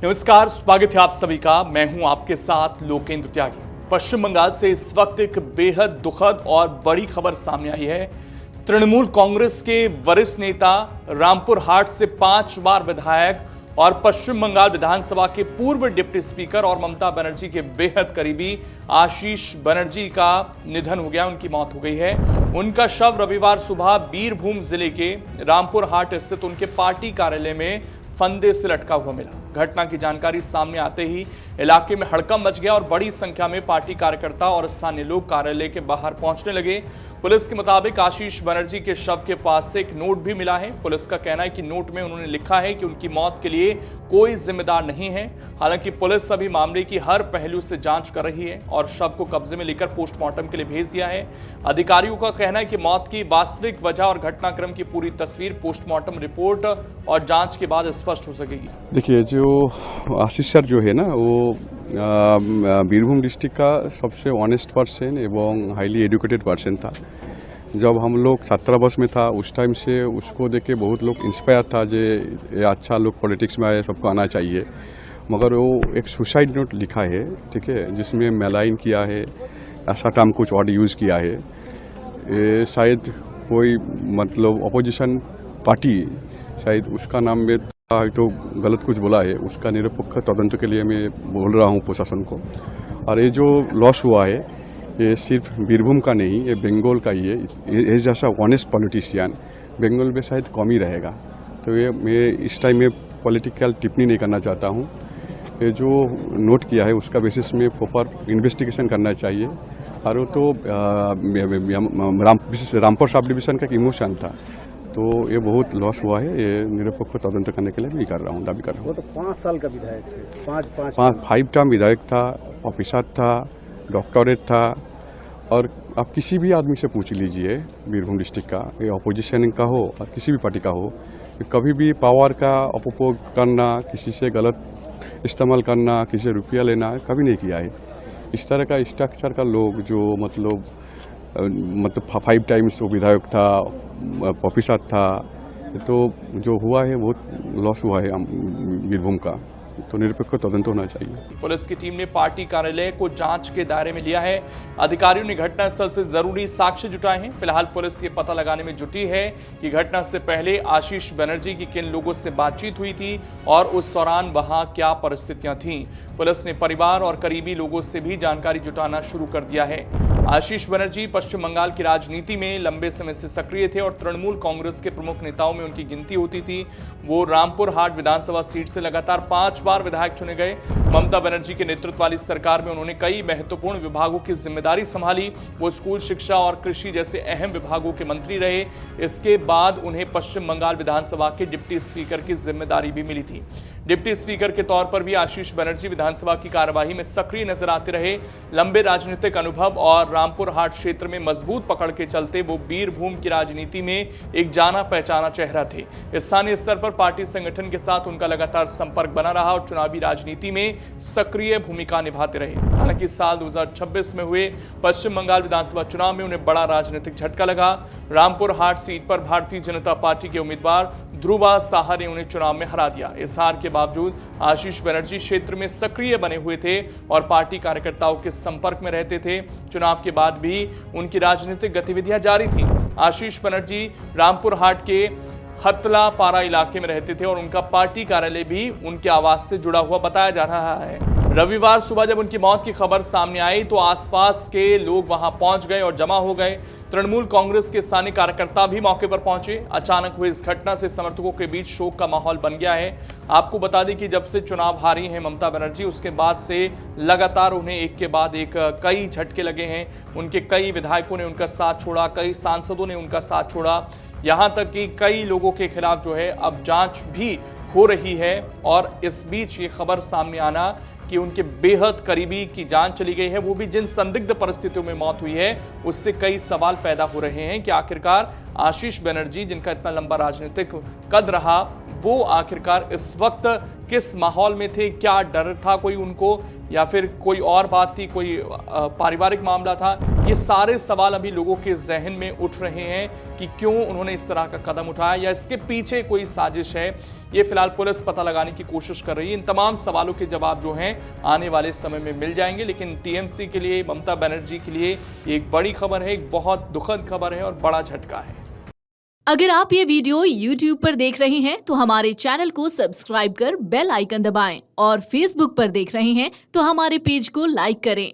नमस्कार, स्वागत है आप सभी का। मैं हूं आपके साथ लोकेंद्र त्यागी। पश्चिम बंगाल से इस वक्त एक बेहद दुखद और बड़ी खबर सामने आई है। तृणमूल कांग्रेस के वरिष्ठ नेता, रामपुर हाट से 5 बार विधायक और पश्चिम बंगाल विधानसभा के पूर्व डिप्टी स्पीकर और ममता बनर्जी के बेहद करीबी आशीष बनर्जी का निधन हो गया, उनकी मौत हो गई है। उनका शव रविवार सुबह बीरभूम जिले के रामपुर हाट स्थित उनके पार्टी कार्यालय में फंदे से लटका हुआ मिला। घटना की जानकारी सामने आते ही इलाके में हड़कंप मच गया और बड़ी संख्या में पार्टी कार्यकर्ता और स्थानीय लोग कार्यालय के बाहर पहुंचने लगे। पुलिस के मुताबिक आशीष बनर्जी के शव के पास से एक नोट भी मिला है। पुलिस का कहना है कि नोट में उन्होंने लिखा है कि उनकी मौत के लिए कोई जिम्मेदार नहीं है। हालांकि पुलिस अभी मामले की हर पहलू से जांच कर रही है और शव को कब्जे में लेकर पोस्टमार्टम के लिए भेज दिया है। अधिकारियों का कहना है कि मौत की वास्तविक वजह और घटनाक्रम की पूरी तस्वीर पोस्टमार्टम रिपोर्ट और जांच के बाद स्पष्ट हो सकेगी। देखिए, जो आशीष सर जो है ना, वो बीरभूम डिस्ट्रिक्ट का सबसे ऑनेस्ट पर्सन एवं हाईली एजुकेटेड पर्सन था। जब हम लोग छात्रावास में था उस टाइम से उसको देख के बहुत लोग इंस्पायर था जे ये अच्छा लोग पॉलिटिक्स में आए, सबको आना चाहिए। मगर वो एक सुसाइड नोट लिखा है, ठीक है, जिसमें मेलाइन किया है, ऐसा टर्म कुछ और यूज़ किया है। ये शायद कोई मतलब अपोजिशन पार्टी शायद उसका नाम में तो गलत कुछ बोला है, उसका निरपेक्ष तदंत के लिए मैं बोल रहा हूँ प्रशासन को। और ये जो लॉस हुआ है ये सिर्फ बीरभूम का नहीं, ये बंगाल का ही है। ये जैसा ऑनेस्ट पॉलिटिशियन बंगाल में शायद कम ही रहेगा। तो ये मैं इस टाइम में पॉलिटिकल टिप्पणी नहीं करना चाहता हूँ। ये जो नोट किया है उसका बेसिस में प्रॉपर इन्वेस्टिगेशन करना चाहिए। और वो तो रामपुर सब डिवीजन का एक इमोशन था, तो ये बहुत लॉस हुआ है। ये निरपेक्ष तदंत करने के लिए भी कर रहा हूँ, दावी कर रहा हूँ। वो तो 5 साल का विधायक थे, 5 टर्म विधायक था, ऑफिसर था, डॉक्टरेट था। और आप किसी भी आदमी से पूछ लीजिए बीरभूम डिस्ट्रिक्ट का, ये अपोजिशन का हो और किसी भी पार्टी का हो, कभी भी पावर का उपयोग करना, किसी से गलत इस्तेमाल करना, किसी से रुपया लेना कभी नहीं किया है। इस तरह का स्ट्रक्चर का लोग जो मतलब 5 टाइम्स वो विधायक था, ऑफिसर था, तो जो हुआ है बहुत लॉस हुआ है बीरभूम का। तो निरपेक्ष तदंत होना चाहिए। पुलिस की टीम ने पार्टी कार्यालय को जांच के दायरे में लिया है। अधिकारियों ने घटनास्थल से जरूरी साक्ष्य जुटाए हैं। फिलहाल पुलिस ये पता लगाने में जुटी है कि घटना से पहले आशीष बनर्जी की किन लोगों से बातचीत हुई थी और उस दौरान वहां क्या परिस्थितियां थीं। पुलिस ने परिवार और करीबी लोगों से भी जानकारी जुटाना शुरू कर दिया है। आशीष बनर्जी पश्चिम बंगाल की राजनीति में लंबे समय से सक्रिय थे और तृणमूल कांग्रेस के प्रमुख नेताओं में उनकी गिनती होती थी। वो रामपुर हाट विधानसभा सीट से लगातार 5 बार विधायक चुने गए। ममता बनर्जी के नेतृत्व वाली सरकार में उन्होंने कई महत्वपूर्ण विभागों की जिम्मेदारी संभाली। वो स्कूल शिक्षा और कृषि जैसे अहम विभागों के मंत्री रहे। इसके बाद उन्हें पश्चिम बंगाल विधानसभा के डिप्टी स्पीकर की जिम्मेदारी भी मिली थी। डिप्टी स्पीकर के तौर पर भी आशीष बनर्जी विधानसभा की कार्यवाही में सक्रिय नजर आते रहे। लंबे राजनीतिक अनुभव और रामपुर हाट क्षेत्र में मजबूत पकड़ के चलते वो बीरभूम की राजनीति में एक जाना पहचाना चेहरा थे। स्थानीय स्तर पर पार्टी संगठन के साथ उनका लगातार संपर्क बना रहा और चुनावी राजनीति में सक्रिय भूमिका निभाते रहे। हालांकि साल 2026 में हुए पश्चिम बंगाल विधानसभा चुनाव में उन्हें बड़ा राजनीतिक झटका लगा। रामपुर हाट सीट पर भारतीय जनता पार्टी के उम्मीदवार ध्रुवा साहा ने उन्हें चुनाव में हरा दिया। इस हार के बावजूद आशीष बनर्जी क्षेत्र में सक्रिय बने हुए थे और पार्टी कार्यकर्ताओं के संपर्क में रहते थे। चुनाव के बाद भी उनकी राजनीतिक गतिविधियां जारी थीं। आशीष बनर्जी रामपुर हाट के हतला पारा इलाके में रहते थे और उनका पार्टी कार्यालय भी उनके आवास से जुड़ा हुआ बताया जा रहा है। रविवार सुबह जब उनकी मौत की खबर सामने आई तो आसपास के लोग वहां पहुंच गए और जमा हो गए। तृणमूल कांग्रेस के स्थानीय कार्यकर्ता भी मौके पर पहुंचे। अचानक हुई इस घटना से समर्थकों के बीच शोक का माहौल बन गया है। आपको बता दें कि जब से चुनाव हारी हैं ममता बनर्जी, उसके बाद से लगातार उन्हें एक के बाद एक कई झटके लगे हैं। उनके कई विधायकों ने उनका साथ छोड़ा, कई सांसदों ने उनका साथ छोड़ा, यहाँ तक कि कई लोगों के खिलाफ जो है अब जांच भी हो रही है। और इस बीच ये खबर सामने आना कि उनके बेहद करीबी की जान चली गई है, वो भी जिन संदिग्ध परिस्थितियों में मौत हुई है, उससे कई सवाल पैदा हो रहे हैं कि आखिरकार आशीष बनर्जी, जिनका इतना लंबा राजनीतिक कद रहा, वो आखिरकार इस वक्त किस माहौल में थे, क्या डर था कोई उनको, या फिर कोई और बात थी, कोई पारिवारिक मामला था। ये सारे सवाल अभी लोगों के जहन में उठ रहे हैं कि क्यों उन्होंने इस तरह का कदम उठाया, या इसके पीछे कोई साजिश है। ये फिलहाल पुलिस पता लगाने की कोशिश कर रही है। इन तमाम सवालों के जवाब जो हैं आने वाले समय में मिल जाएंगे। लेकिन टीएमसी के लिए, ममता बनर्जी के लिए एक बड़ी खबर है, एक बहुत दुखद खबर है और बड़ा झटका है। अगर आप ये वीडियो YouTube पर देख रहे हैं तो हमारे चैनल को सब्सक्राइब कर बेल आइकन दबाएं, और Facebook पर देख रहे हैं तो हमारे पेज को लाइक करें।